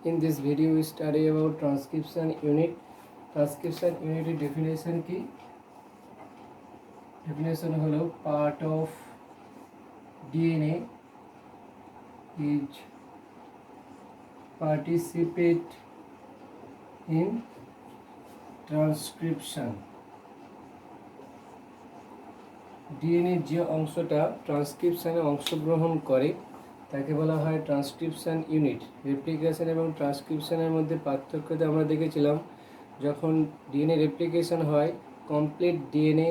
In this video we study about transcription unit. Transcription unit definition की definition হলো part of DNA is participate in transcription. DNA যে অংশটা ট্রান্সক্রিপশনে অংশগ্রহণ করে তাকে বলা হয় ট্রান্সক্রিপশন ইউনিট। রেপ্লিকেশন এবং ট্রান্সক্রিপশনের মধ্যে পার্থক্যটা আমরা দেখেছিলাম, যখন ডিএনএ রেপ্লিকেশন হয় complete DNA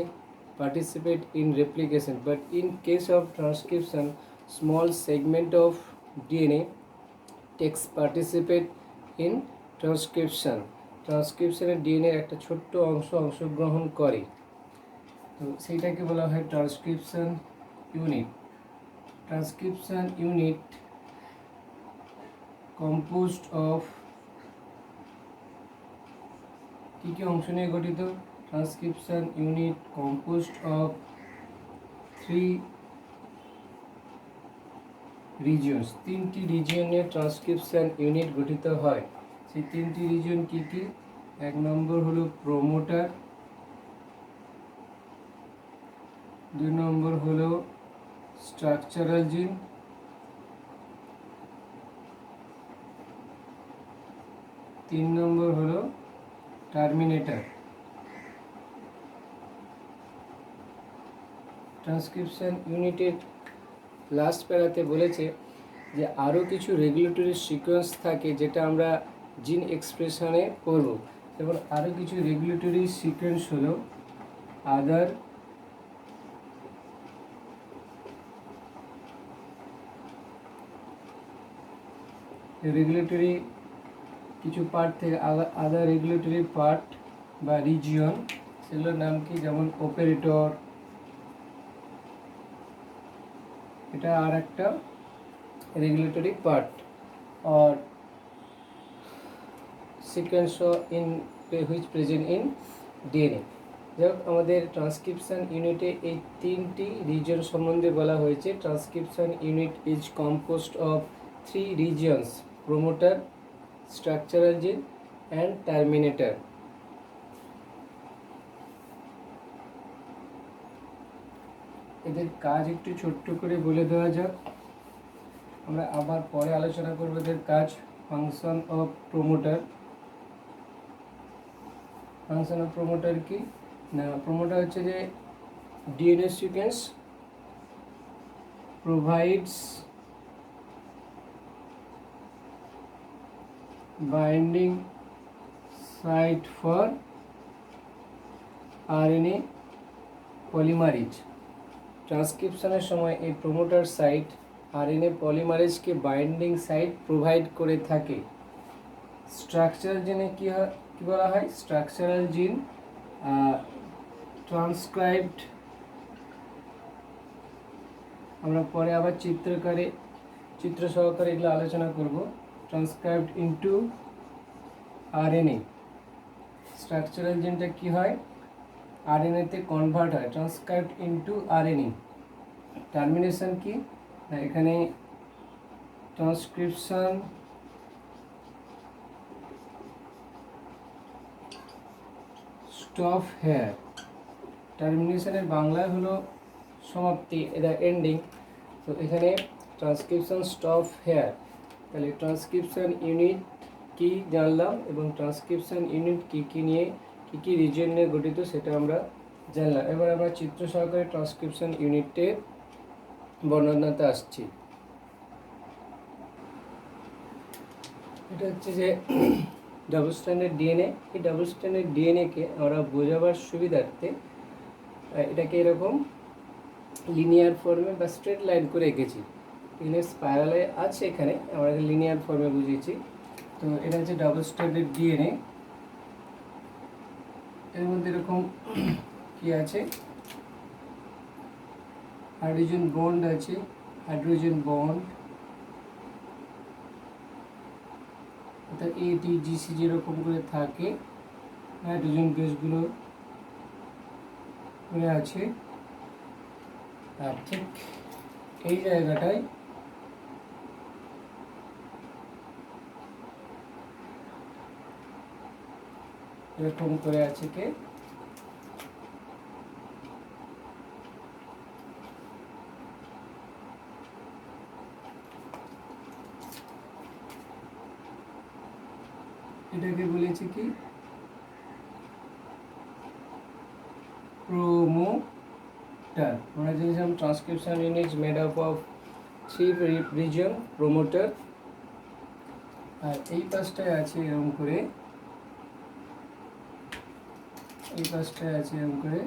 participate in replication, but in case of transcription small segment of DNA takes participate in transcription. ট্রান্সক্রিপশনে ডিএনএর একটা ছোট্ট অংশগ্রহণ করে, তো সেইটাকে বলা হয় transcription unit. Transcription unit composed of কী কী অংশ নিয়ে গঠিত? Transcription unit composed of 3 regions. 3টি রিজিয়ন নিয়ে ট্রান্সক্রিপশন ইউনিট গঠিত হয়। সেই 3টি রিজিয়ন কী কী? 1 নম্বর হলো প্রোমোটার, 2 নম্বর হলো স্ট্রাকচারাল জিন, 3 নম্বর হলো টার্মিনেটর। ট্রান্সক্রিপশন ইউনিটের লাস্ট প্যারাতে বলেছে যে আরও কিছু রেগুলেটরি সিকোয়েন্স থাকে যেটা আমরা জিন এক্সপ্রেশনে পড়ব। এবং আরও কিছু রেগুলেটরি সিকোয়েন্স হলো আদার রেগুলেটরি কিছু পার্ট থেকে আদার রেগুলেটরি পার্ট বা রিজিয়ন, সেগুলোর নাম কি? যেমন অপারেটর, এটা আর একটা রেগুলেটরি পার্ট, আর sequence in which present in DNA. যাই হোক, আমাদের ট্রান্সক্রিপশন ইউনিটে এই 3টি রিজিয়ন সম্বন্ধে বলা হয়েছে। Transcription unit is composed of 3 regions: promoter, structural জিন অ্যান্ড টার্মিনেটর। এদের কাজ একটু ছোট্ট করে বলে দেওয়া যাক, আমরা আবার পরে আলোচনা করব এদের কাজ। Function of promoter. Function of promoter কি না? প্রোমোটার হচ্ছে যে DNA sequence provides binding site for RNA polymerase. ট্রান্সক্রিপশনের সময় এই প্রোমোটার সাইট আরএনএ পলিমারেজকে বাইন্ডিং সাইট প্রোভাইড করে থাকে। স্ট্রাকচারাল জিনে কী বলা হয়? স্ট্রাকচারাল জিন ট্রান্সক্রাইবড, আমরা পরে আবার চিত্র সহকারে এগুলো আলোচনা করব। ট্রান্সক্রাইবড ইনটু আরএনএ। স্ট্রাকচারাল জিনটা কি হয়? আরএনএতে কনভার্ট হয়, ট্রান্সক্রাইবড ইনটু আরএনএ। টার্মিনেশন কি না? এখানে ট্রান্সক্রিপশন স্টপ হেয়ার। টার্মিনেশনের বাংলায় হলো সমাপ্তি, এটা এন্ডিং। তো এখানে ট্রান্সক্রিপশন স্টপ হেয়ার। তাহলে ট্রান্সক্রিপশন ইউনিট কি জানলাম, এবং ট্রান্সক্রিপশন ইউনিট কি নিয়ে কি রিজিয়ন নিয়ে গঠিত সেটা আমরা জানলাম। এবার আমরা চিত্র সহকারে ট্রান্সক্রিপশন ইউনিটের বর্ণনাতে আসছি। এটা হচ্ছে যে ডাবল স্ট্র্যান্ডেড ডিএনএ। এই ডাবল স্ট্র্যান্ডেড ডিএনএকে আমরা বোঝাবার সুবিধার্থে এটাকে এরকম লিনিয়ার ফর্মে বা স্ট্রেট লাইন করে এঁকেছি। এখানে স্পাইরালে আছে, এখানে আমরা লিনিয়ার ফর্মে বুঝিয়েছি। তো এটা হচ্ছে ডাবল স্ট্র্যান্ডেড ডিএনএ। এর মধ্যে এরকম কি আছে? হাইড্রোজেন বন্ড আছে, হাইড্রোজেন বন্ড, অর্থাৎ ATGC যেরকম করে থাকে হাইড্রোজেন গ্যাসগুলো করে আছে। আর ঠিক এই জায়গাটায় এরকম করে আছে কে এটাকে বলেছি কি promoter. আমরা জেনেছিলাম transcription unit made up of 3 region promoter, আর এই পাশটায় আছে এরকম করে, এই পাশটায় আছে এরকম করে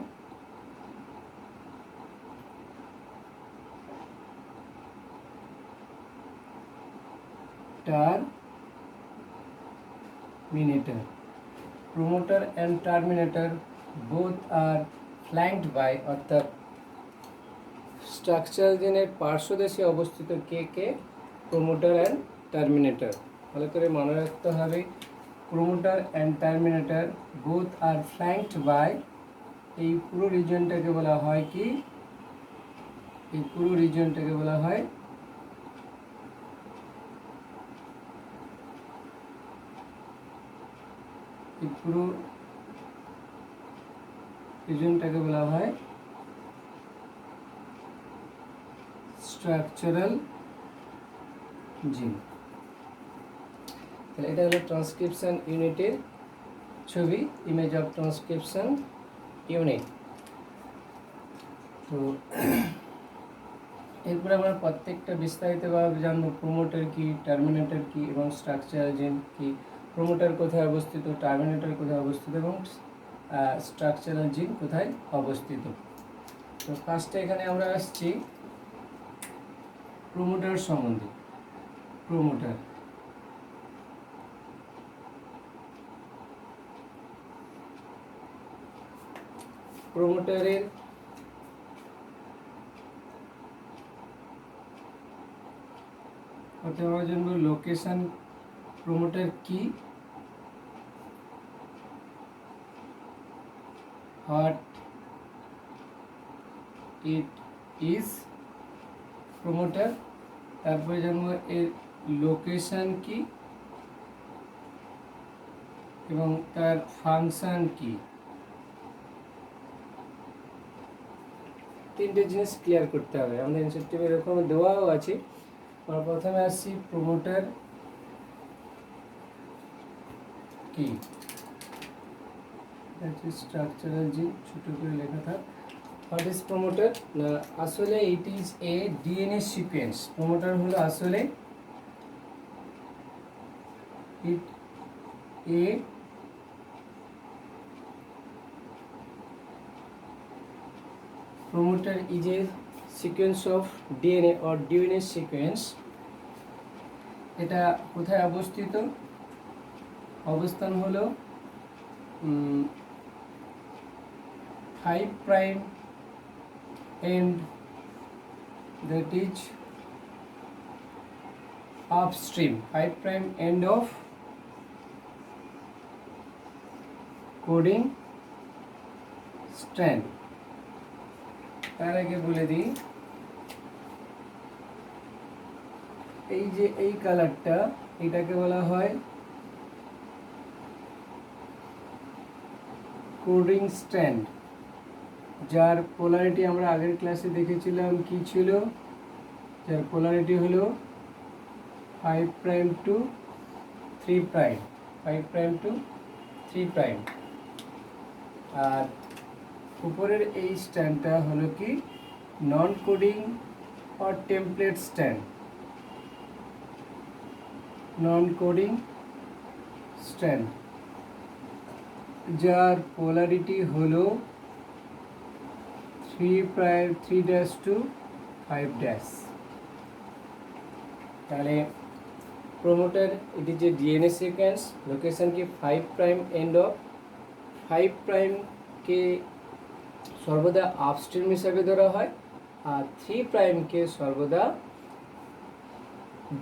terminator. Promoter and terminator both are flanked by অর্থাৎ স্ট্রাকচারাল জেনের পার্শ্বদেশে অবস্থিত কে কে প্রোমোটার অ্যান্ড টার্মিনেটর। ভালো করে মনে রাখতে হবে, promoter and terminator both are flanked by, এই পুরো রিজনটাকে বলা হয় কি, এই পুরো রিজনটাকে বলা হয় এই পুরো রিজনটাকে বলা হয় স্ট্রাকচারাল জিন। তাহলে এটা হলো ট্রান্সক্রিপশন ইউনিটের ছবি, ইমেজ অফ ট্রান্সক্রিপশন ইউনিট। তো এরপরে আমরা প্রত্যেকটা বিস্তারিতভাবে জানবো প্রোমোটার কি, টার্মিনেটর কি এবং স্ট্রাকচারাল জিন কি, প্রোমোটার কোথায় অবস্থিত, টার্মিনেটর কোথায় অবস্থিত এবং স্ট্রাকচারাল জিন কোথায় অবস্থিত। তো ফার্স্টে এখানে আমরা আসছি প্রোমোটার সম্বন্ধে। প্রোমোটার প্রোমোটারের প্রথমে আমরা জানবো লোকেশন, প্রোমোটার কি, what it is প্রোমোটার, তারপরে জানবো এর লোকেশন কি এবং তার ফাংশন কি। তিনটে জিনিস ক্লিয়ার করতে হবে, আমাদের এনসিটিভি এরকম দেওয়াও আছে। আমরা প্রথমে আসছি প্রোমোটার কি, স্ট্রাকচারাল জিন ছোট করে লেখা থাক। হোয়াট ইজ প্রোমোটার না, আসলে it is a DNA sequence. Promoter হলো আসলে ইট এ promoter is a sequence of DNA or DNA sequence. এটা কোথায় অবস্থিত, অবস্থান হলো 5 prime end, that is upstream, 5 prime end of coding strand। তার আগে বলে দিই, এই যে এই কালারটা, এটাকে বলা হয় কোডিং স্ট্র্যান্ড, যার পোলারিটি আমরা আগের ক্লাসে দেখেছিলাম কি ছিল, যার পোলারিটি হলো 5 prime to 3 prime, 5 prime to 3 prime. আর উপরের এই স্ট্যান্ডটা হলো কি non coding or template strand, non coding strand, যার পোলারিটি হলো 3 প্রাইম 3 ড্যাশ টু 5 ড্যাশ। তাহলে প্রোমোটার এটি যে ডিএনএ সিকোয়েন্স, লোকেশন কি 5 প্রাইম এন্ড অফ, 5 প্রাইমকে সর্বদা আপস্ট্রিম হিসাবে ধরা হয় আর 3 প্রাইমকে সর্বদা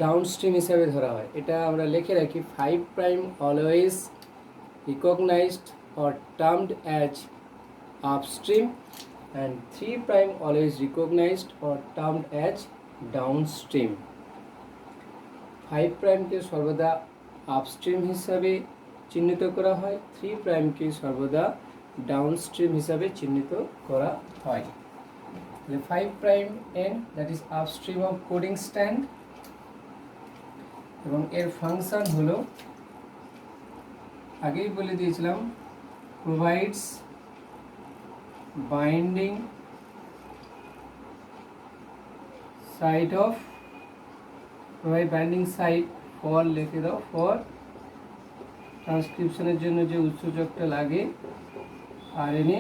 ডাউনস্ট্রিম হিসাবে ধরা হয়। এটা আমরা লিখে রাখি, 5 prime always recognised or termed as upstream and 3 prime always recognized or termed as downstream। 5 prime কে সর্বদা আপস্ট্রিম হিসাবে চিহ্নিত করা হয়, 3 প্রাইমকে সর্বদা ডাউনস্ট্রিম হিসাবে চিহ্নিত করা হয়। 5 prime and that is upstream of coding strand, এবং এর ফাংশন হলো আগেই বলে দিয়েছিলাম, provides binding site of, provide binding site for, লিখে দাও, ফর ট্রান্সক্রিপশনের জন্য যে উৎসেচকটা লাগে আরএনএ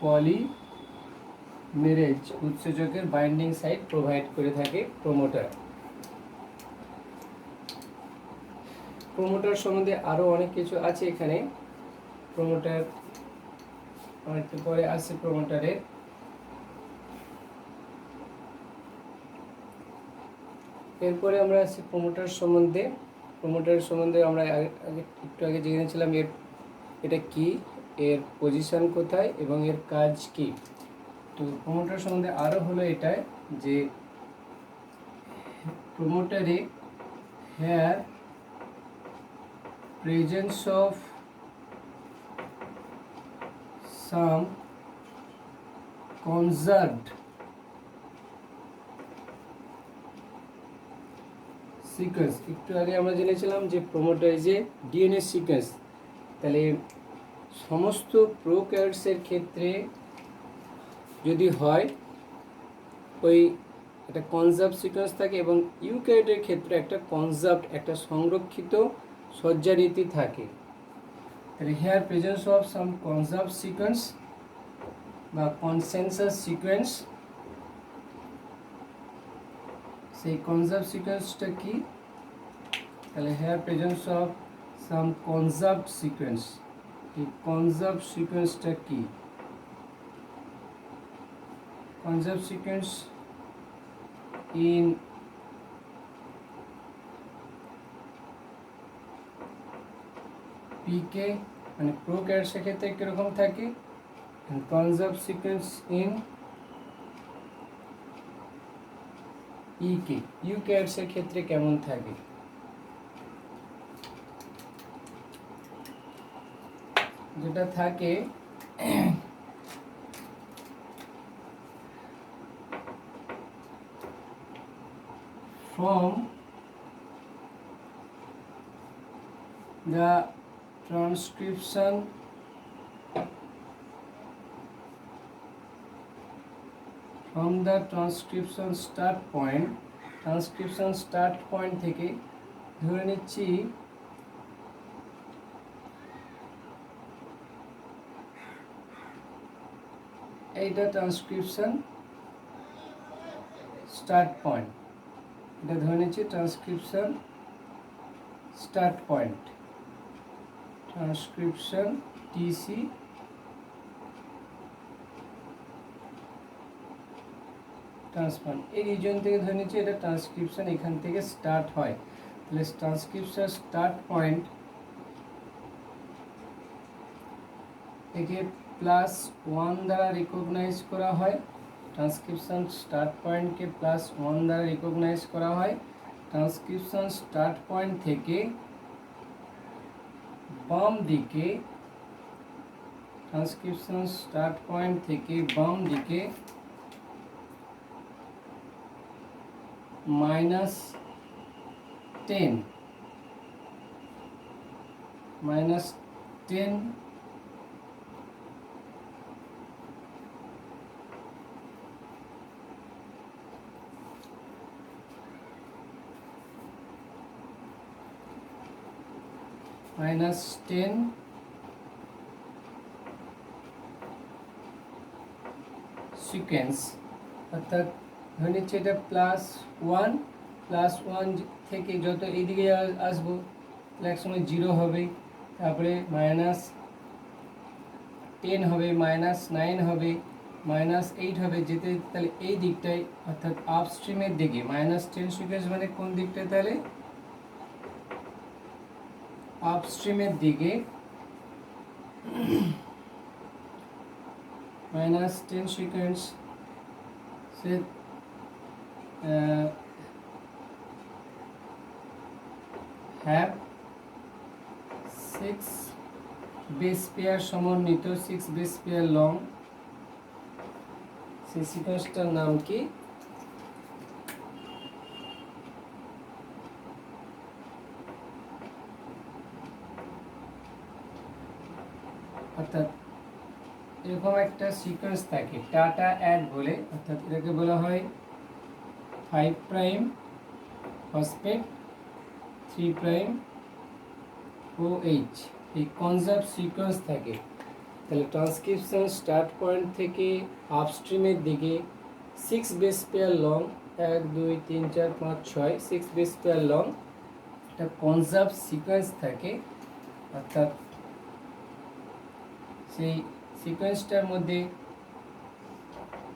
পলিমেরেজ উৎসেচকের বাইন্ডিং সাইট প্রোভাইড করে থাকে প্রোমোটার। প্রোমোটার সম্বন্ধে আরও অনেক কিছু আছে এখানে। প্রোমোটার অনেকটা পরে আসছে। প্রোমোটারের এরপরে আমরা আসছি প্রোমোটার সম্বন্ধে। প্রোমোটার সম্বন্ধে আমরা একটু আগে জেনেছিলাম এটা কি, এর পজিশন কোথায় এবং এর কাজ কি। তো প্রোমোটার সম্বন্ধে আরও হলো এটাই যে প্রোমোটারে here presence of some conserved sequence. একটু আগে আমরা জেনেছিলাম যে প্রোমোটার যে ডিএনএ সিকোয়েন্স, তাহলে সমস্ত প্রোক্যারিওটসের ক্ষেত্রে যদি হয় ওই একটা কনজার্ভ সিকোয়েন্স থাকে, এবং ইউক্যারিওটের ক্ষেত্রে একটা কনজার্ভড, একটা সংরক্ষিত সজ্জারীতি থাকে। তাহলে here presence of some conserve sequence বা কনসেনসাস সিকোয়েন্স, সেই কনজার্ভ সিকোয়েন্সটা কি? তাহলে here presence of some conserve sequence, এই কনজার্ভ সিকোয়েন্সটা কি? কনজার্ভ সিকোয়েন্স ইন পিকে মানে প্রোক্যারিওটসের ক্ষেত্রে কিরকম থাকে, কনজার্ভ সিকোয়েন্স ইন ইকে ইউক্যারিওটসের ক্ষেত্রে কেমন থাকে। যেটা থাকে from the transcription start point, transcription start point থেকে ধরে নিচ্ছি এইটা ট্রান্সক্রিপশন স্টার্ট পয়েন্ট, এটা ধরে নিচ্ছি transcription start point, transcription TC trans point, এই রিজন থেকে ধরে নিচ্ছি এটা ট্রান্সক্রিপশন এখান থেকে স্টার্ট হয়। তাহলে ট্রান্সক্রিপশন স্টার্ট পয়েন্ট একে +1 দ্বারা রিকগনাইজ করা হয়, ট্রান্সক্রিপশন স্টার্ট পয়েন্টকে +1 দ্বারা রিকগনাইজ করা হয়। ট্রান্সক্রিপশন স্টার্ট পয়েন্ট থেকে বাম দিকে, ট্রান্সক্রিপশন স্টার্ট পয়েন্ট থেকে বাম দিকে -10 সিকোয়েন্স, অর্থাৎ ধরে নিচ্ছি এটা +1 থেকে যত এইদিকে আসবো তাহলে একসময় 0 হবে, তারপরে -10 হবে, -9 হবে, -8 হবে, যেতে তাহলে এই দিকটায় অর্থাৎ আপস্ট্রিমের দিকে -10 সিকোয়েন্স মানে কোন দিকটায়, তাহলে আপস্ট্রিমের দিকে -10 sequence say have 6 base pair সমন্বিত 6 বেস পেয়ার লং, সেই সিকোয়েন্সটার নাম কি? অর্থাৎ এরকম একটা সিকোয়েন্স থাকে টাটা অ্যাড বলে, অর্থাৎ এটাকে বলা হয় 5 প্রাইম ফসফেট 3 প্রাইম OH, এই কনজার্ভ সিকোয়েন্স থাকে। তাহলে ট্রান্সক্রিপশন স্টার্ট পয়েন্ট থেকে আপস্ট্রিমের দিকে 6 base pair long, 1 2 3 4 5 6 6 base pair long একটা কনজার্ভ সিকোয়েন্স থাকে। অর্থাৎ সেই সিকোয়েন্সটার মধ্যে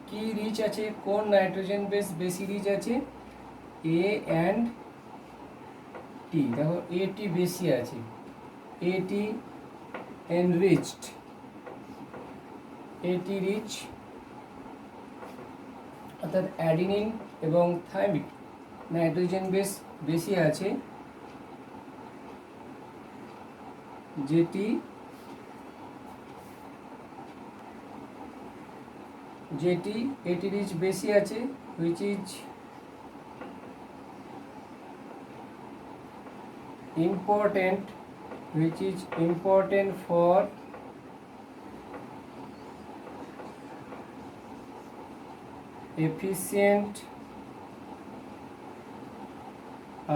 কি রিচ আছে, কোন নাইট্রোজেন বেস বেশি রিচ আছে? A and T। দেখো AT বেশি আছে, AT enriched, AT রিচ, অর্থাৎ অ্যাডিনিন এবং থাইমিক নাইট্রোজেন বেস বেশি আছে, যেটি AT রিচ বেশি আছে, which is important for efficient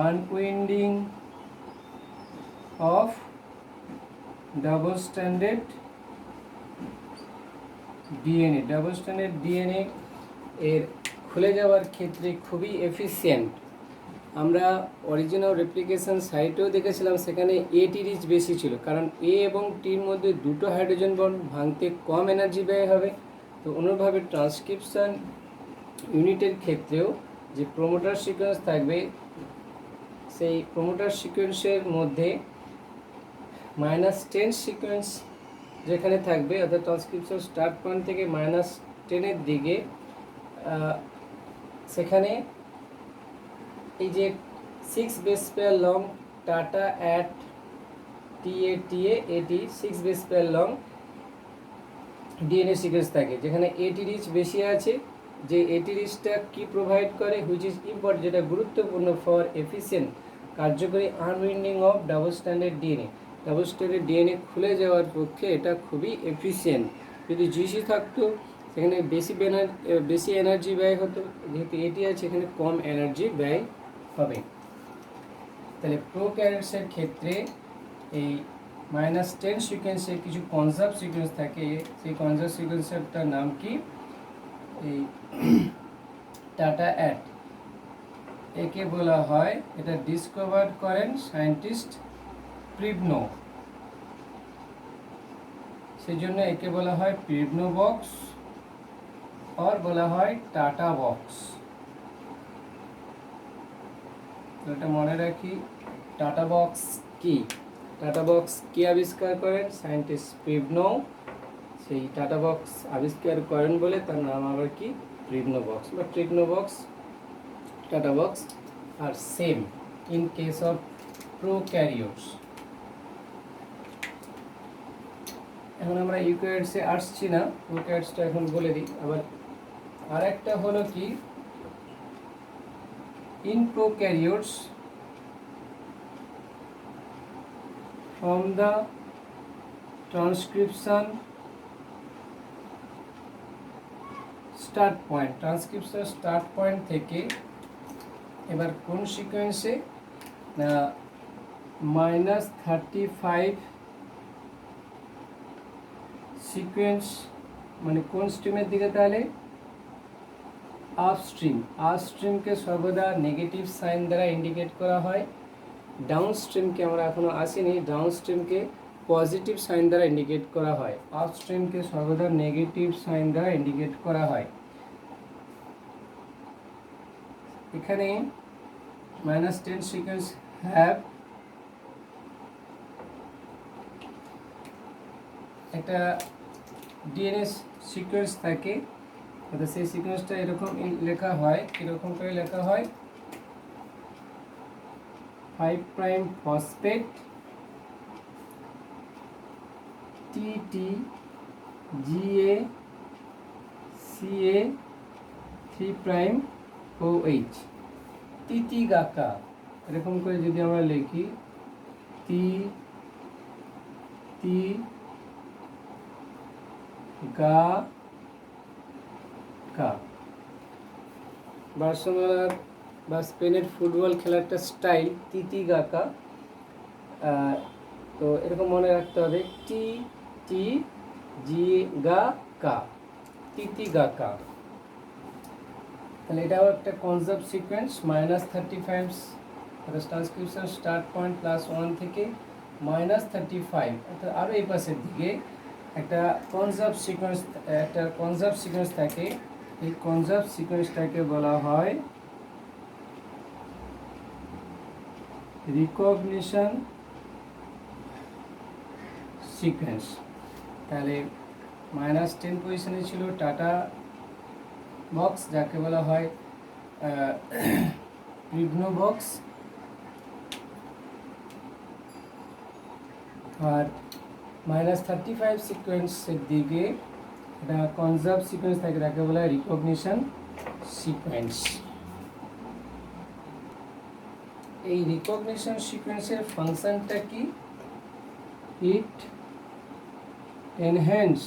unwinding of double stranded DNA। Double standard DNA এর খুলে যাওয়ার ক্ষেত্রে খুবই এফিসিয়েন্ট। আমরা অরিজিনাল রেপ্লিকেশন সাইটেও দেখেছিলাম, সেখানে AT রিচ বেশি ছিল, কারণ A এবং Tর মধ্যে দুটো হাইড্রোজেন বন্ড ভাঙতে কম এনার্জি ব্যয় হবে। তো অনুরূপভাবে ট্রান্সক্রিপশন ইউনিটের ক্ষেত্রেও যে প্রোমোটার সিকোয়েন্স থাকবে, সেই প্রোমোটার সিকোয়েন্সের মধ্যে -10 সিকোয়েন্স যেখানে থাকবে, অর্থাৎ ট্রান্সক্রিপশন স্টার্ট পয়েন্ট থেকে -10 দিকে, সেখানে এই যে 6 base pair long tata at TATA 6 base pair long DNA sequence থাকে, যেখানে AT রিচ বেশি আছে। যে AT রিচটা কি প্রোভাইড করে, হুইচ ইজ ইম্পর্টেন্ট, যেটা গুরুত্বপূর্ণ ফর এফিসিয়েন্ট কার্যকরী unwinding of double standard DNA. Double standard DNA খুলে যাওয়ার পক্ষে এটা খুবই এফিসিয়েন্ট। যদি GC থাকতো সেখানে বেশি এনার্জি ব্যয় হতো, যেহেতু AT আছে এখানে কম এনার্জি ব্যয় হবে। তাহলে প্রোক্যারিওটসের ক্ষেত্রে এই -10 সিকোয়েন্সের কিছু কনজার্ভ সিকোয়েন্স থাকে, সেই কনজার্ভ সিকোয়েন্সেরটার নাম কি? এই টাটা অ্যাট, একে বলা হয়, এটা ডিসকভার করেন সায়েন্টিস্ট প্রিভনো, সেই জন্য একে বলা হয় প্রিভনো বক্স আর বলা হয় টাটা বক্স। এটা মনে রাখি, টাটা বক্স কি? টাটা বক্স কি আবিষ্কার করেন? সায়েন্টিস্ট প্রিভনো। সেই টাটা বক্স আবিষ্কার করেন বলে তার নাম আবার কি? প্রিভনো বক্স বা Pribnow box. TATA box are same in case of prokaryotes. এখন আমরা ইউক্যারিওটসে আসছি না, প্রোক্যারিওটসটা এখন বলে দিই। আবার আরেকটা হলো কি, in prokaryotes from the transcription start point থেকে এবার কোন সিকোয়েন্সে না -35 সিকোয়েন্স, মানে কোন স্ট্রিমের দিকে? তাহলে আপস্ট্রিমকে সর্বদা নেগেটিভ সাইন দ্বারা ইন্ডিকেট করা হয়। ডাউনস্ট্রিমকে আমরা এখনো আসিনি, ডাউনস্ট্রিমকে পজিটিভ সাইন দ্বারা ইন্ডিকেট করা হয়। আপস্ট্রিমকে সর্বদা নেগেটিভ সাইন দ্বারা ইন্ডিকেট করা হয়। এখানে -10 সিকোয়েন্স হ্যাভ একটা ডিএনএ সিকোয়েন্স থাকে, অর্থাৎ সেই সিকোয়েন্সটা এরকম লেখা হয়, এরকম করে লেখা হয় 5 প্রাইম ফসফেট টি জিএ সিএ 3'OH তিতিগাকা। এরকম করে যদি আমরা লিখি তি তি গা কা। বার্সেলোনার বা স্পেনের ফুটবল খেলার একটা স্টাইল তিতিগাকা। তো এরকম মনে রাখতে হবে টি টি জি গা কা, তিতিগাকা। তাহলে এটাও একটা conserve sequence -35 transcription start point +1 থেকে -35 অর্থাৎ আরও এই পাশের দিকে একটা কনজার্ভ সিকোয়েন্স থাকে। এই কনজার্ভ সিকোয়েন্সটাকে বলা হয় রিকগনিশন সিকোয়েন্স। তাহলে -10 পজিশনে ছিল টাটা বক্স, যাকে বলা হয় প্রিভনো বক্স, আর -35 সিকোয়েন্সের দিকে এটা কনজার্ভ সিকোয়েন্স থাকে, তাকে বলা হয় রিকগনিশন সিকোয়েন্স। এই রিকগনিশন সিকোয়েন্সের ফাংশনটা কি? ইট এনহ্যান্স।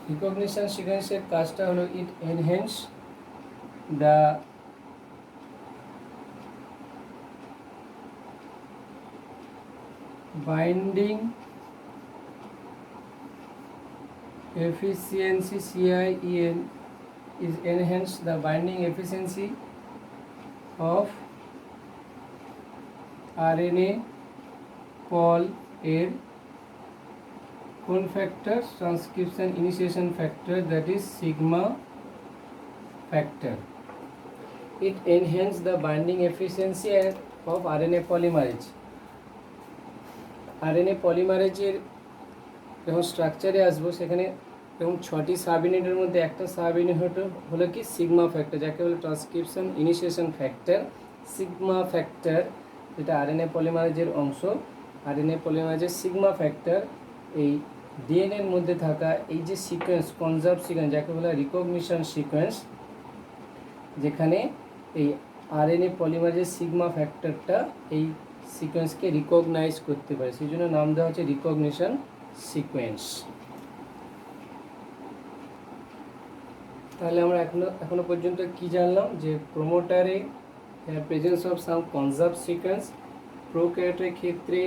রিকগনিশন সিকোয়েন্সের কাজটা হলো it enhance the binding efficiency, CIEN is enhance the binding efficiency of RNA pol এর কোন factor? Transcription initiation factor, that is sigma factor. It enhance the binding efficiency of RNA polymerase. RNA পলিমারেজের যখন স্ট্রাকচারে আসবো সেখানে এবং 6টি sub ইউনিটের মধ্যে একটা সাব ইউনিট হলো কি সিগমা ফ্যাক্টর, যাকে বলে transcription initiation factor. Sigma factor যেটা আরএনএ পলিমারেজের অংশ, আরএনএ পলিমারেজের সিগমা ফ্যাক্টর এই ডিএনএর মধ্যে থাকা এই যে সিকোয়েন্স, কনজার্ভ সিকোয়েন্স, যাকে বলা হয় রিকগনিশন সিকোয়েন্স, যেখানে এই আরএনএ পলিমারেজের সিগমা ফ্যাক্টরটা এই সিকোয়েন্সকে রিকগনাইজ করতে পারে, সেই জন্য নাম দেওয়া হচ্ছে রিকগনিশন সিকোয়েন্স। তাহলে আমরা এখনো পর্যন্ত কি জানলাম? যে প্রোমোটারে presence of some conserve sequence, প্রোক্যারিওটের ক্ষেত্রে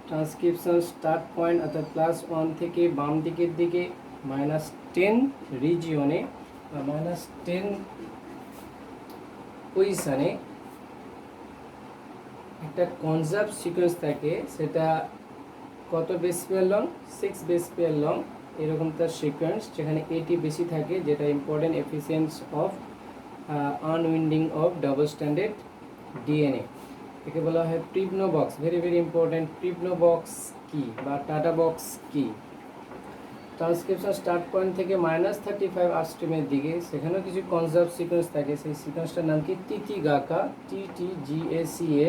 ট্রান্সক্রিপশন স্টার্ট পয়েন্ট অর্থাৎ +1 থেকে বাম দিকের দিকে -10 রিজিয়নে বা -10 পজিশনে একটা কনজার্ভ সিকোয়েন্স থাকে, সেটা কত base pair long? 6 base pair long, এরকম তার সিকোয়েন্স, যেখানে এটি বেশি থাকে, যেটা important efficiency of unwinding of double standard DNA. একে বলা হয় Pribnow box. Very very important. Pribnow box কি বা টাটা বক্স কি? ট্রান্সক্রিপশন স্টার্ট পয়েন্ট থেকে -35 আপস্ট্রিমের দিকে সেখানেও কিছু কনজার্ভ সিকোয়েন্স থাকে, সেই সিকোয়েন্সটার নাম কি? তিতিগাকা, TTGACA,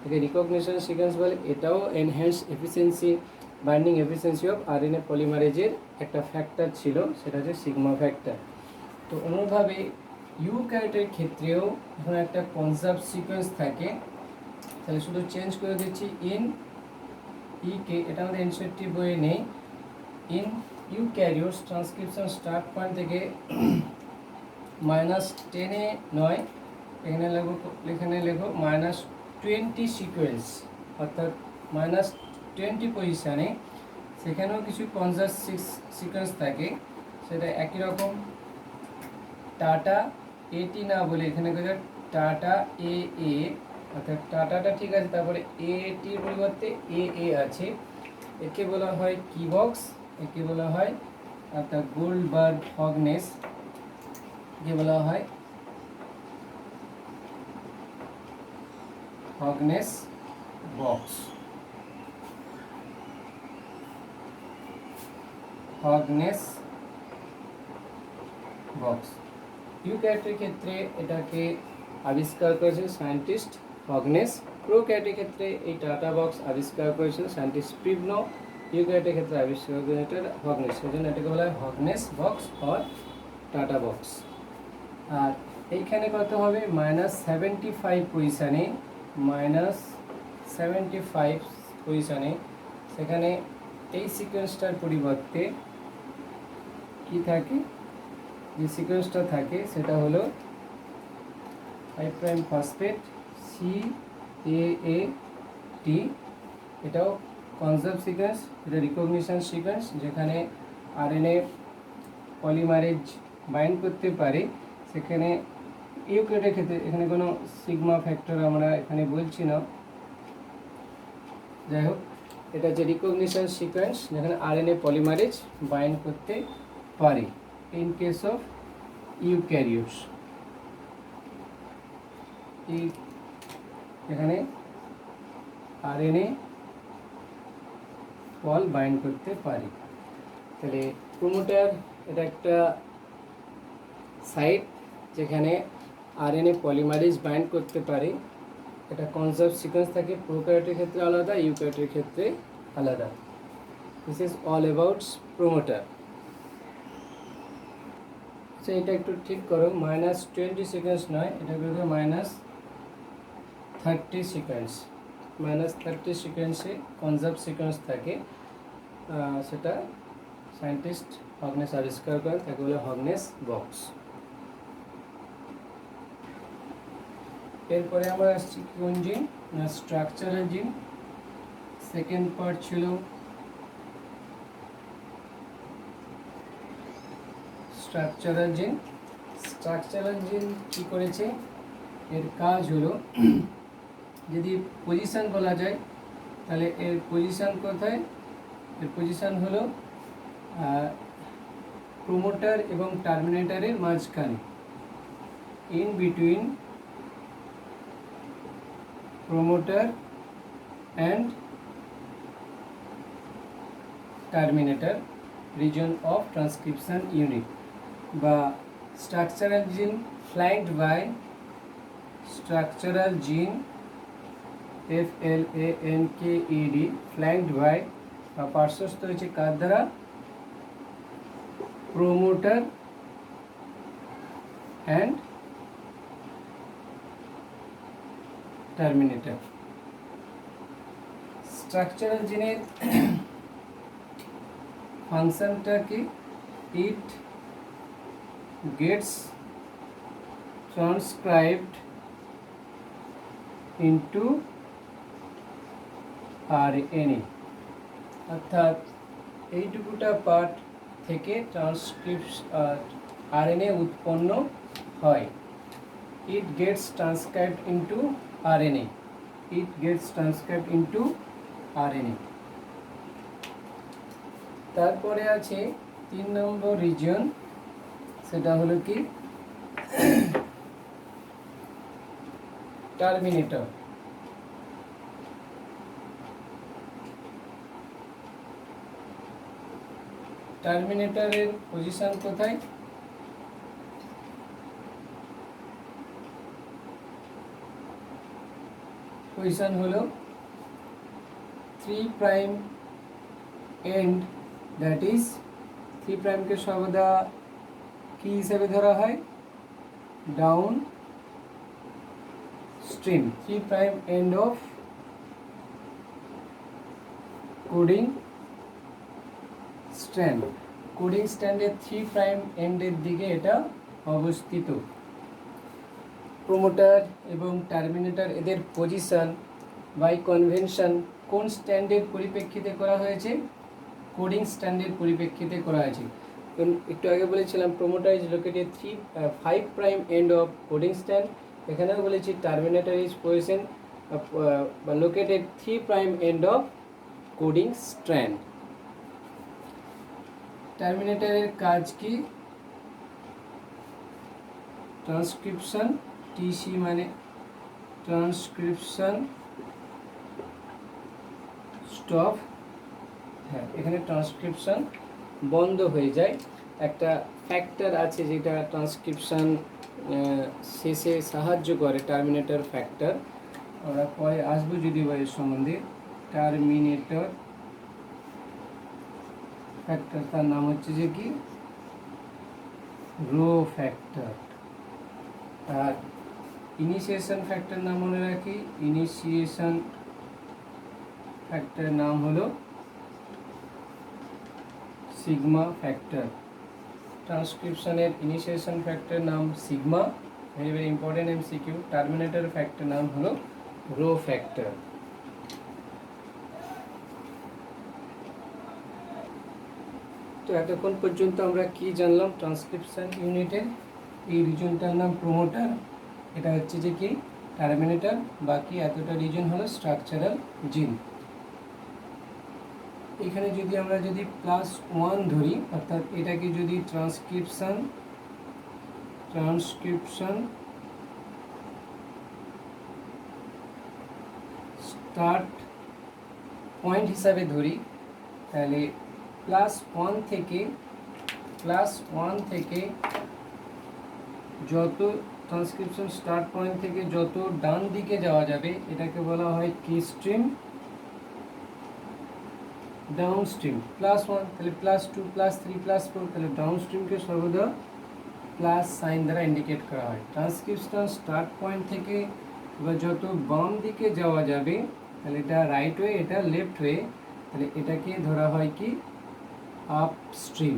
একে রিকগনিশন সিকোয়েন্স বলে। এটাও enhance efficiency, binding efficiency of RNA পলিমারেজের একটা ফ্যাক্টর ছিল, সেটা হচ্ছে সিগমা ফ্যাক্টর। তো অনুভাবে ইউক্যারিওটের ক্ষেত্রেও যখন একটা কনজার্ভ সিকোয়েন্স থাকে, তাহলে শুধু চেঞ্জ করে দিচ্ছি ইন ইকে, এটা আমাদের এনসিইআরটি বইয়ে নেই। In eukaryotes transcription start point থেকে -10-এ নয়, এখানে লেখো -20 সিকোয়েন্স, অর্থাৎ -20 পজিশানে সেখানেও কিছু কনজার্ভ সিকোয়েন্স থাকে, সেটা একই রকম। টাটা এটি না বলে এখানে টাটা এ, অর্থাৎ টাটাটা ঠিক আছে, তারপরে এটির পরিবর্তে এ আছে, একে বলা হয় কি বক্স? একে বলা হয় অর্থাৎ গোল্ডবার্গ হগনেস, একে বলা হয় হগনেস বক্স। হগনেস বক্স ইউক্যারিওটের ক্ষেত্রে এটাকে আবিষ্কার করেছেন সায়েন্টিস্ট হগনেস। প্রোক্যারিওটের ক্ষেত্রে এই টাটা বক্স আবিষ্কার করেছেন সায়েন্টিস্ট প্রিভনো। ইউক্যারিওটের ক্ষেত্রে আবিষ্কার করেন এটা হগনেস, সেই জন্য এটাকে বলা হয় হগনেস বক্স অর টাটা বক্স। আর এইখানে কত হবে -75 পজিশানে, -75 পজিশানে সেখানে এই সিকোয়েন্সটার পরিবর্তে কি থাকে, যে সিকোয়েন্সটা থাকে সেটা হলো 5 প্রাইম ফসফেট CAAT। এটাও কনজার্ভ সিকোয়েন্স, এটা রিকগনিশন সিকোয়েন্স, যেখানে আরএনএ পলিমারেজ বাইন্ড করতে পারে। সেখানে ইউক্যারিওটের ক্ষেত্রে এখানে কোনো সিগমা ফ্যাক্টর আমরা এখানে বলছি না, যাই হোক এটা হচ্ছে রিকগনিশন সিকোয়েন্স যেখানে আরএনএ পলিমারেজ বাইন্ড করতে পারে ইন কেস অফ ইউক্যারিওটস। এখানে আরএনএ পল বাইন্ড করতে পারে। তাহলে প্রোমোটার এটা একটা সাইট যেখানে আরএনএ পলিমারেজ বাইন্ড করতে পারে। এটা কনজার্ভ সিকোয়েন্স থাকে, প্রোক্যারিওটের ক্ষেত্রে আলাদা, ইউক্যারিওটের ক্ষেত্রে আলাদা। This is all about promoter. আচ্ছা এটা একটু ঠিক করো, -20 সিকোয়েন্স নয়, এটা করবে -30 সিকোয়েন্স। -30 সিকোয়েন্সে কনজার্ভ সিকোয়েন্স থাকে, সেটা সায়েন্টিস্ট হগনেস আবিষ্কার করেন, তাকে বলে হগনেস বক্স। এরপরে আমরা আসছি কোন জিন না স্ট্রাকচারাল জিন। সেকেন্ড পার্ট ছিল স্ট্রাকচারাল জিন। স্ট্রাকচারাল জিন কী করেছে, এর কাজ হলো যদি পজিশন বলা যায় তাহলে এর পজিশন কোথায়, এর পজিশন হলো প্রোমোটার এবং টার্মিনেটরের মাঝখানে, in between promoter and terminator region of transcription unit বা structural gene flanked by structural gene FLANKED flanked by বা পার্শ্বস্থ হচ্ছে কার দ্বারা, promoter and টার্মিনেটর। স্ট্রাকচারাল জিনের ফাংশনটা কি, ইট গেটস ট্রান্সক্রাইবড ইনটু আরএনএ, অর্থাৎ এইটুকুটা পার্ট থেকে আরএনএ উৎপন্ন হয়। It gets transcribed into RNA. It gets transcribed into RNA. তারপরে আছে 3 নম্বর রিজিয়ন, সেটা হলো কি টার্মিনেটর। টার্মিনেটরের পজিশন কোথায়, পজিশন হলো 3 প্রাইম এন্ড, দ্যাট ইজ 3 প্রাইমকে সর্বদা কি হিসেবে ধরা হয়, down stream, 3 prime end of coding strand. কোডিং স্ট্র্যান্ডের 3 প্রাইম এন্ডের দিকে এটা অবস্থিত। প্রোমোটার এবং টার্মিনেটর এদের পজিশন বাই কনভেনশন কোন স্ট্যান্ডের পরিপ্রেক্ষিতে করা হয়েছে, কোডিং স্ট্যান্ডের পরিপ্রেক্ষিতে করা হয়েছে। একটু আগে বলেছিলাম promoter is located 5 prime end of coding strand, এখানেও বলেছি টার্মিনেটর ইজ পজিশন বা located 3 prime end of coding strand. টার্মিনেটরের কাজ কি, ট্রান্সক্রিপশন, টিসি মানে ট্রান্সক্রিপশন স্টপ, হ্যাঁ এখানে ট্রান্সক্রিপশন বন্ধ হয়ে যায়। একটা ফ্যাক্টর আছে যেটা ট্রান্সক্রিপশন শেষে সাহায্য করে, টার্মিনেটর ফ্যাক্টর, আমরা পরে আসবো যদি এর সম্বন্ধে। টার্মিনেটর ফ্যাক্টর, তার নাম হচ্ছে যে কি রো ফ্যাক্টর। আর ইনিশিয়েশন ফ্যাক্টর নাম মনে রাখি, ইনিশিয়েশন ফ্যাক্টরের নাম হলো সিগমা ফ্যাক্টর। ট্রান্সক্রিপশনের ইনিশিয়েশন ফ্যাক্টরের নাম sigma, very very important MCQ. Terminator factor নাম হলো রো ফ্যাক্টর। তো এতক্ষণ পর্যন্ত আমরা কি জানলাম ট্রান্সক্রিপশন ইউনিটের? এই রিজনটার নাম প্রোমোটার, এটা হচ্ছে যে কি টার্মিনেটর, বাকি এতটা রিজন হলো স্ট্রাকচারাল জিন। এখানে যদি আমরা +1 ধরি, অর্থাৎ এটাকে যদি ট্রান্সক্রিপশন স্টার্ট পয়েন্ট হিসাবে ধরি, তাহলে +1 থেকে যত ট্রান্সক্রিপশন স্টার্ট পয়েন্ট থেকে যত ডান দিকে যাওয়া যাবে এটাকে বলা হয় কি স্ট্রিম, ডাউন স্ট্রিম। +1 তাহলে +2 +3 +4, তাহলে ডাউন স্ট্রিমকে সর্বদা প্লাস সাইন দ্বারা ইন্ডিকেট করা হয়। ট্রান্সক্রিপশন স্টার্ট পয়েন্ট থেকে এবার যত বাম দিকে যাওয়া যাবে, তাহলে এটা রাইট ওয়ে, এটা লেফট ওয়ে, তাহলে এটাকে ধরা হয় কি আপ স্ট্রিম।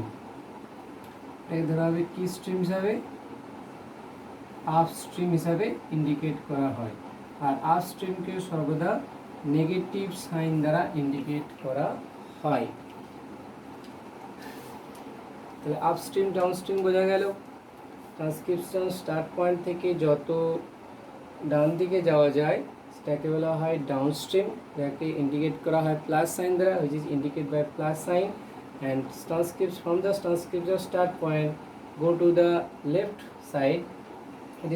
এটাকে ধরা হবে কি স্ট্রিম হিসাবে, আপ স্ট্রিম হিসাবে ইন্ডিকেট করা হয়। আর আপ স্ট্রিমকে সর্বদা নেগেটিভ সাইন দ্বারা ইন্ডিকেট করা হয়। তাহলে আপ স্ট্রিম ডাউন স্ট্রিম বোঝা গেল। ট্রান্সক্রিপশন স্টার্ট পয়েন্ট থেকে যত ডান দিকে যাওয়া যায় সেটাকে বলা হয় ডাউন স্ট্রিম, যাকে ইন্ডিকেট করা হয় প্লাস সাইন দ্বারা, which is indicated by plus sign. And transcripts from the transcription start point go to the left side, it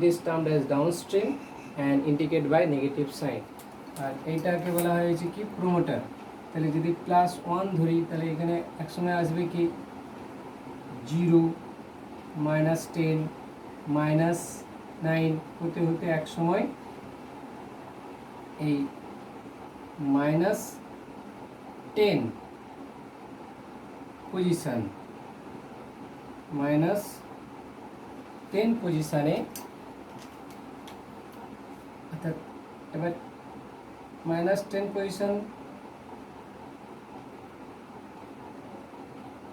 is termed as downstream and indicated by negative sign. আর এইটাকে বলা হয়েছে কি promoter. তাহলে যদি +1 ধরি, তাহলে এখানে একসময় আসবে কি 0 -10 -9 হতে হতে এক সময় এই -10 পজিশন, -10 পজিশনে, অর্থাৎ এবার -10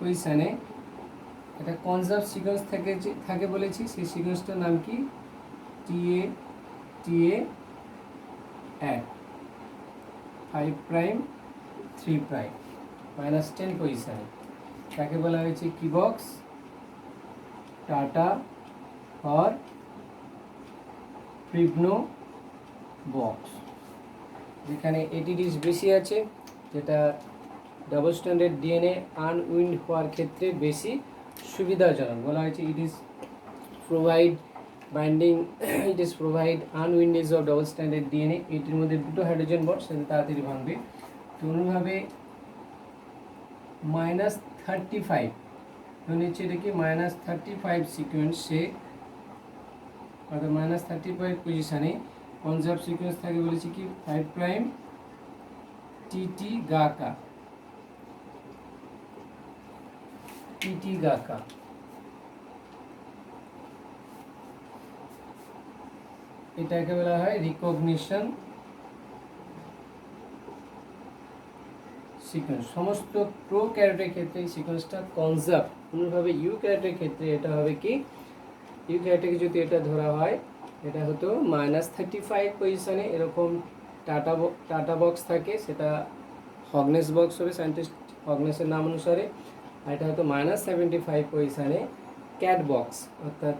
পজিশনে এটা কনজার্ভ সিকোয়েন্স থাকে বলেছি, সেই সিকোয়েন্সটার নাম কি TA অ্যাড 5 প্রাইম 3 প্রাইম, -10 পজিশনে। তাকে বলা হয়েছে কি বক্স, টাটা or প্রিভনো বক্স। যেখানে এটিডিস বেশি আছে, যেটা ডাবল স্ট্যান্ডার্ড ডিএনএ আনউইন্ড হওয়ার ক্ষেত্রে বেশি সুবিধাজনক। বলা হয়েছে it is provide unwinding of double standard DNA. এটির মধ্যে দুটো হাইড্রোজেন বন্ড, সেটা তাড়াতাড়ি ভাঙবে। তো অনুভাবে -35 ধরে নিচ্ছে এটা কি -35 সিকোয়েন্সে, অর্থাৎ -35 পজিশনে কনজার্ভ সিকোয়েন্স থাকে বলেছি কি 5 প্রাইম টিটি গাকা, এটাকে বলা হয় রিকগনিশন সিকোয়েন্স। সমস্ত প্রো ক্যারেটের ক্ষেত্রে এই সিকোয়েন্সটা কনজার্ভ। অনুভাবে ইউ ক্যারেটের ক্ষেত্রে এটা হবে কি, ইউ ক্যারেটকে যদি এটা ধরা হয়, এটা হতো -35 পজিশনে এরকম টাটা বক্স থাকে, সেটা হগনেস বক্স হবে সায়েন্টিস্ট হগনেসের নাম অনুসারে। আর এটা হয়তো -75 পজিশনে ক্যাট বক্স, অর্থাৎ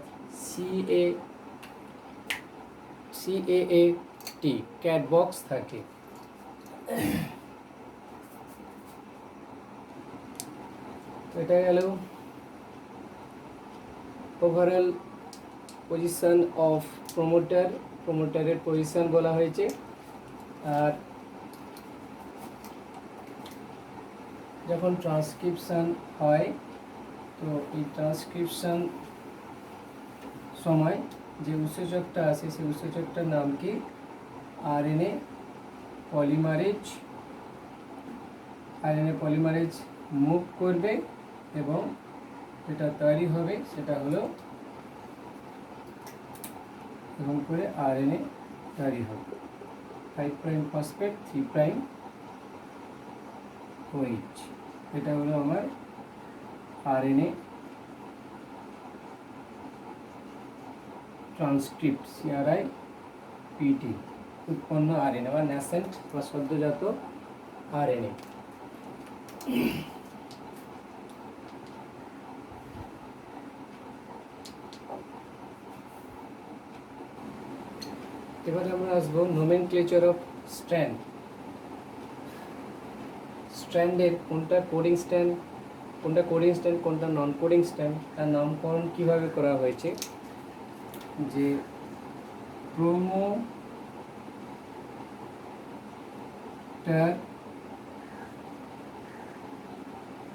CAAT ক্যাট বক্স থাকে। এটা গেল ওভারঅল পজিশন অফ প্রোমোটারের পজিশন বলা হয়েছে। আর যখন ট্রান্সক্রিপশন হয়, তো এই ট্রান্সক্রিপশন সময় যে উৎসেচকটা আছে সেই উৎসেচকটার নাম কি আরএনএ পলিমারেজ মুভ করবে এবং যেটা তৈরি হবে সেটা হলো এরকম করে আরএনএ তৈরি হবে 5 প্রাইম ফসফেট 3 প্রাইম ওএইচ। এটা হলো আমার আরএনএ ট্রান্সক্রিপ্ট CRIPT উৎপন্ন আরএনএ বা ন্যাসেন্ট বা সদ্যজাত আরএনএ। এবারে আমরা আসবো নোমেনক্লেচার অফ স্ট্র্যান্ড। স্ট্র্যান্ডের কোনটা কোডিং স্ট্যান্ড, কোনটা নন কোডিং স্ট্যান্ড, তার নামকরণ কিভাবে করা হয়েছে। যে promoter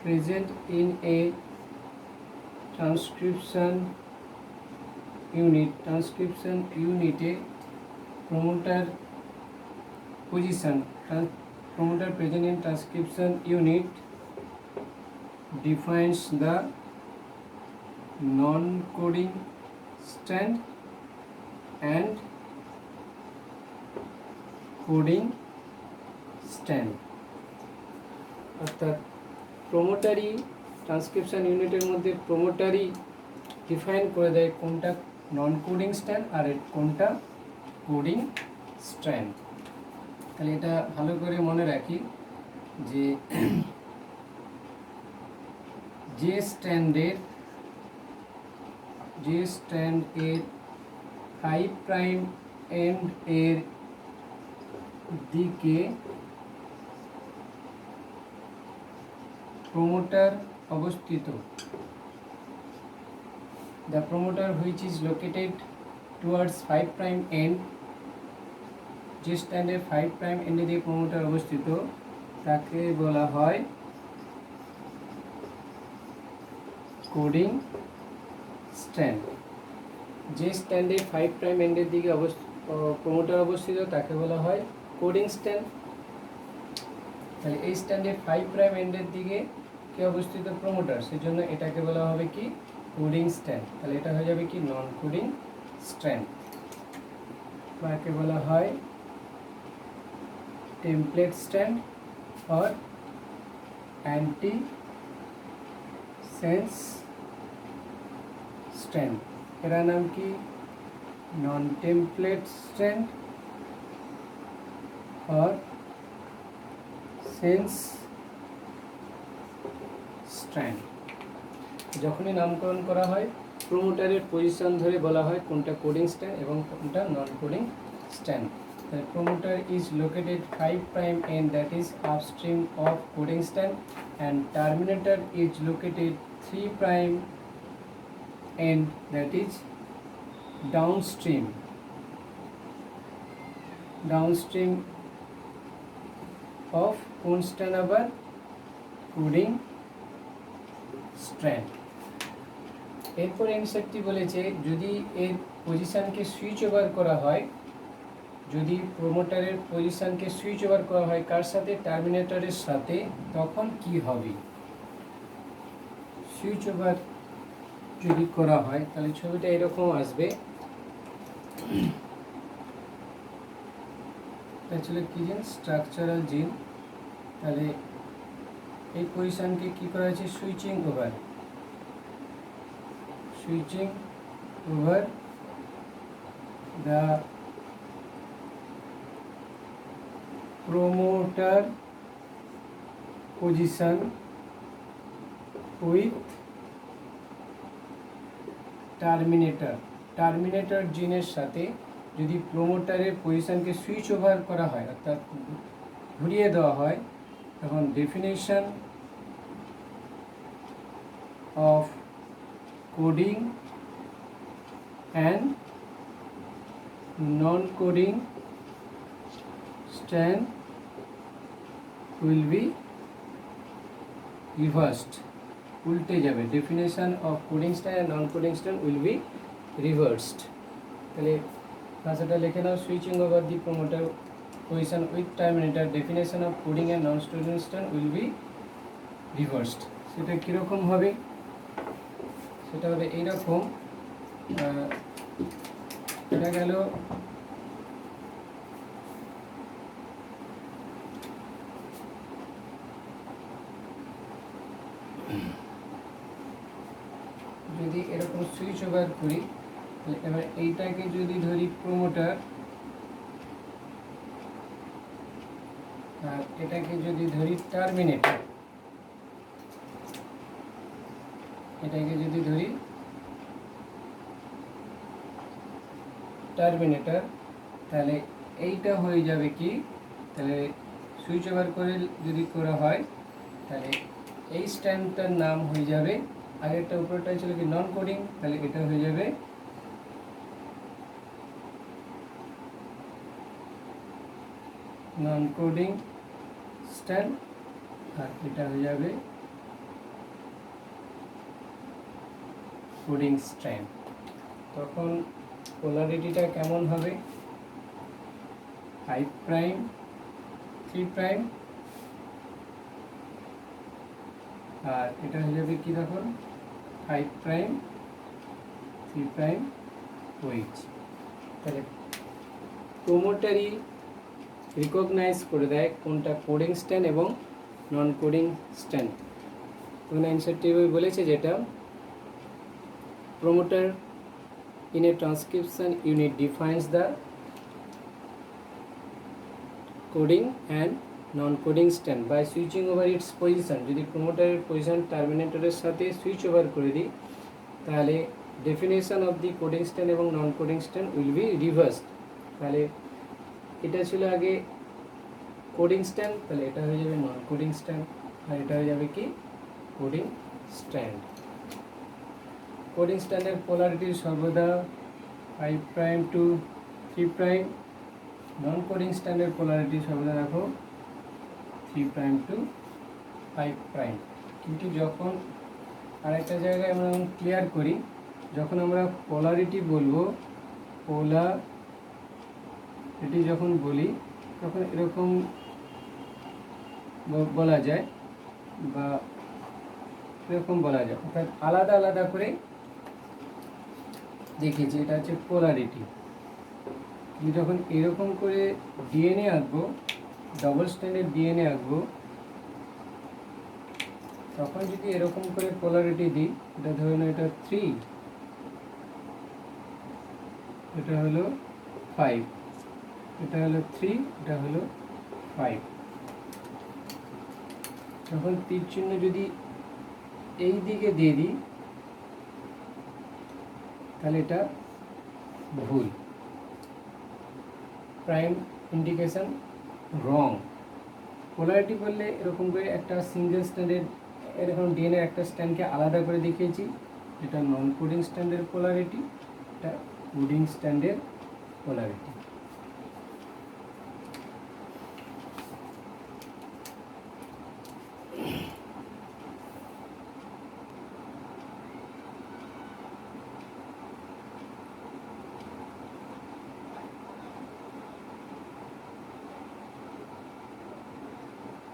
present in a transcription unit A promoter present in transcription unit defines the non-coding strand and coding strand। অর্থাৎ প্রোমোটারি ট্রান্সক্রিপশন ইউনিটের মধ্যে প্রোমোটারি ডিফাইন করে দেয় কোনটা নন কোডিং স্ট্যান্ড আর কোনটা কোডিং স্ট্র্যান্ড। তাহলে এটা ভালো করে মনে রাখি যে যে স্ট্যান্ডের 5 প্রাইম এন্ড এর দিকে প্রোমোটার অবস্থিত, the promoter which is located towards 5 prime end, যে স্ট্যান্ডের 5 প্রাইম এন্ডে দিয়ে প্রোমোটার অবস্থিত তাকে বলা হয় কোডিং স্ট্যান্ড। যে স্ট্যান্ডের 5 প্রাইম এন্ডের দিকে প্রোমোটার অবস্থিত তাকে বলা হয় কোডিং স্ট্যান্ড। তাহলে এই স্ট্যান্ডের 5 প্রাইম এন্ডের দিকে কে অবস্থিত প্রোমোটার, সেজন্য এটাকে বলা হবে কি কোডিং স্ট্যান্ড। তাহলে এটা হয়ে যাবে কি নন কোডিং স্ট্যান্ড, বা একে বলা হয় template strand or anti sense strand. এরা নাম কি non template strand or sense strand. যখনই নামকরণ করা হয় প্রোমোটারের পজিশন ধরে বলা হয় কোনটা কোডিং স্ট্যান্ড এবং কোনটা নন coding stand. The promoter is located 5 prime end, that is upstream of coding stand, and terminator is located 3 prime end, that is downstream of কোন স্ট্যান্ড আবার কোডিং স্ট্যান্ড। এরপর এনসেটটি বলেছে যদি এর পজিশনকে সুইচ ওভার করা হয়, যদি প্রোমোটারের পজিশনকে সুইচ ওভার করা হয় কার সাথে, টার্মিনেটরের সাথে, তখন কি হবে। সুইচ ওভার যদি করা হয় তাহলে ছবিটা এরকম আসবে। অ্যাকচুয়ালি কি জিন স্ট্রাকচারাল জিন। তাহলে এই পজিশনকে কি করা হয়েছে switching over the promoter position with terminator জিনের সাথে যদি প্রোমোটারের পজিশনকে সুইচ ওভার করা হয় অর্থাৎ ঘুরিয়ে দেওয়া হয়, তখন definition of coding and non coding strand will be reversed. উল্টে যাবে, definition of coding strand and non coding strand will be reversed. তাহলে ভাষাটা লিখে নাও, switching over the promoter position with terminator, definition of coding and non coding strand will be reversed. সেটা কীরকম হবে? সেটা হবে এইরকম, এটা গেল যদি এরকম সুইচ ওভার করি, এবার এইটাকে যদি ধরি প্রমোটার আর এটাকে যদি ধরি টার্মিনেটর, এটাকে যদি ধরি টার্মিনেটর, তাহলে এইটা হয়ে যাবে কি, তাহলে সুইচ ওভার করে যদি করা হয় তাহলে এই স্ট্যান্ডটার নাম হয়ে যাবে, আগেরটা উপরটা ছিল কি নন কোডিং, তাহলে এটা হয়ে যাবে নন কোডিং স্ট্যান্ড, আর এটা হয়ে যাবে কোডিং স্ট্যান্ড। তখন পোলারিটিটা কেমন হবে? 5 প্রাইম 3 প্রাইম, আর এটা হয়ে যাবে কি তখন 5 প্রাইম 3 প্রাইম ওইচ। তাহলে প্রোমোটারই রিকগনাইজ করে দেয় কোনটা কোডিং স্ট্যান্ড এবং নন কোডিং স্ট্যান্ড। তখন অ্যান্সারটি বলেছে যেটা promoter in a transcription unit defines the coding and non-coding stand by switching over its position। যদি প্রোমোটারের পজিশন টার্মিনেটরের সাথে সুইচ ওভার করে দিই তাহলে definition of the coding strand এবং non coding strand will be reversed. তাহলে এটা ছিল আগে কোডিং স্ট্যান্ড, তাহলে এটা হয়ে যাবে নন কোডিং স্ট্যান্ড, আর এটা হয়ে যাবে কি কোডিং স্ট্যান্ড। কোডিং স্ট্যান্ডের পোলারিটি সর্বদা 5 prime to 3 prime, non coding স্ট্যান্ডের পোলারিটি সর্বদা রাখো 3 প্রাইম টু 5 প্রাইম। কিন্তু যখন আরেকটা জায়গায় আমরা ক্লিয়ার করি, যখন আমরা পোলারিটি বলবো, পোলারিটি যখন বলি তখন এরকম বলা যায় বা এরকম বলা যায়, অর্থাৎ আলাদা আলাদা করে দেখেছি। এটা হচ্ছে পোলারিটি। কিন্তু যখন এরকম করে ডিএনএ আঁকবো, ডবল স্ট্যান্ডের ডিএনএ আঁকবো, তখন যদি এরকম করে পোলারিটি দিই, এটা ধরুন এটা 3, এটা হলো 5, এটা হলো 3, এটা হলো 5, তখন তীর চিহ্ন যদি এই দিকে দিয়ে দিই তাহলে এটা ভুল, প্রাইম ইন্ডিকেশন রং। পোলারিটি বললে এরকম করে একটা সিঙ্গেল স্ট্যান্ডের এরকম ডিএনএ একটা স্ট্যান্ডকে আলাদা করে দেখিয়েছি, এটা নন কোডিং স্ট্যান্ডের পোলারিটি, এটা কোডিং স্ট্যান্ডের পোলারিটি।